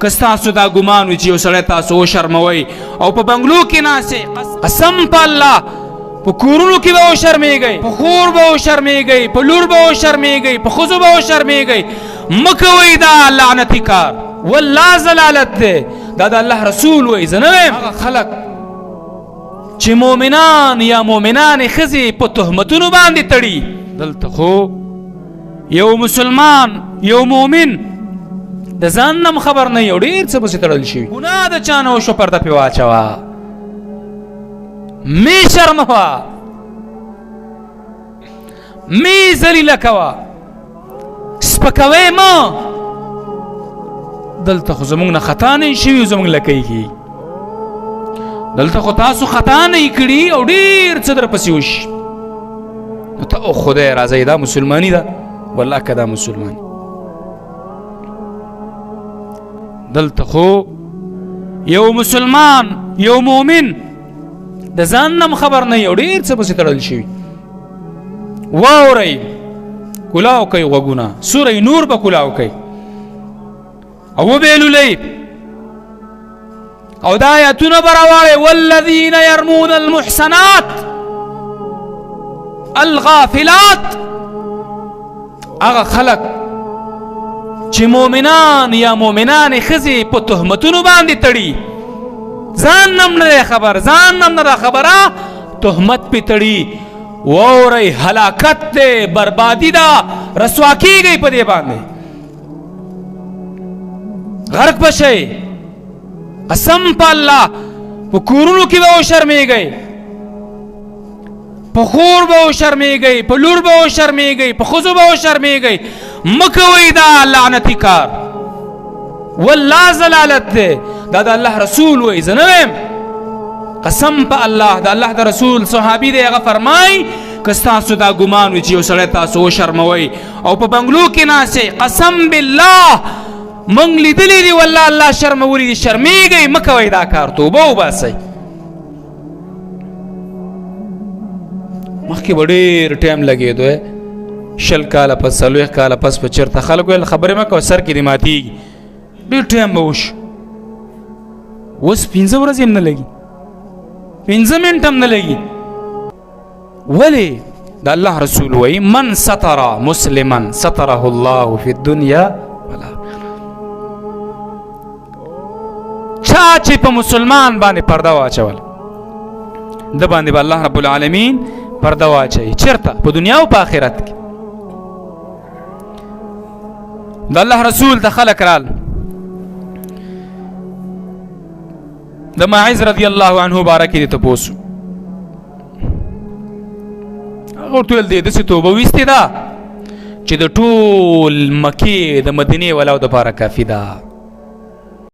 که ستاسو دا ګمان وي چې یو سړی تاسو وشرموئ او په بنګلو کې ناستې، قسم په الله په کورونو کې به وشرمېږئ، په خور به وشرمېږئ، په لور به وشرمېږئ، په ښځو به وشرمېږئ. مه کوئ دا لعنتي کار، والله ضلالت دی. دا د الله رسول وایي، زه نه وایم. هغه خلک چې مؤمنان یا مؤمنانې ښځې په تهمتونو باندې تړي، دلته خو یو مسلمان یو مؤمن د ځان نم خبر نه یو ډېر څه پسې تړل شوي. ګناه د چا نه وشوه، پرده پرې واچوه، مې شرموه، مې ذلیله کوه، سپکوئ مه. دلته خو زمونږ نه خطا نه شوي، زمونږ لکۍ کې دلته خو تاسو خطا نه کړي او ډېر څه در پسې وشي. نو ته او خدای راځئ، دا مسلماني ده، والله که دا مسلماني. دلته خو یو مسلمان یو مؤمن د ځان نم خبر نه یو ډېر څه پسې تړل شوي. واورئ، کلاو کوي غوږونه، سوره نور به کلاو کوي او وبېلولئ او دا آیاتونه به راواړئ. والذین یرمون المحسنات الغافلات، هغه خلق چې مؤمنان یا مؤمنانې ښځې په تهمتونو باندې تړي، ځان نم نه خبر، ځان نم نه خبره، تهمت پې تړي. واورئ، هلاکت دی، بربادي ده، رسوا کېږئ په دې باندې، غرق به شئ. قسم په الله په کورونو کې به وشرمېږئ، په خور به وشرمېږئ، په لور به وشرمېږئ، په ښځو به وشرمېږئ. مه کوئ دا لعنتي کار، والله ضلالت دی. دا د الله رسول وایي، زه نه وایم. قسم په الله د الله د رسول صحابي دی، هغه فرمایي که ستاسو دا ګمان وي چې یو سړی تاسو وشرموئ او په بنګلو کې ناستئ، قسم بالله موږ لیدلی دي، والله الله شرمولی دي، شرمېږئ، مه کوئ دا کار، توبه وباسئ. مخکې به ډېر ټایم لګېدو، 20 کاله پس 40 کاله پس به چېرته خلک ویل خبرې مه کوه، سر کې دې ماتېږي، ډېر ټایم به وشو. اوس 15 ورځې هم نه لګي، 15 منټ هم نه لګي. ولې؟ د الله رسول وایي من ستر مسلما ستره الله فی الدنیا والآخرة. چا چې په مسلمان باندې پرده واچول، د باندې به الله رب العالمین پرده واچوي. چېرته؟ په دنیا او په آخرت کې. د الله رسول ته خلک رال، د ماعز رضی الله عنه باره کې دې تپوس، هغه ورته ویل دی داسې توبه ویستې ده چې د ټول مکې د مدینې ولاو دپاره کافي ده.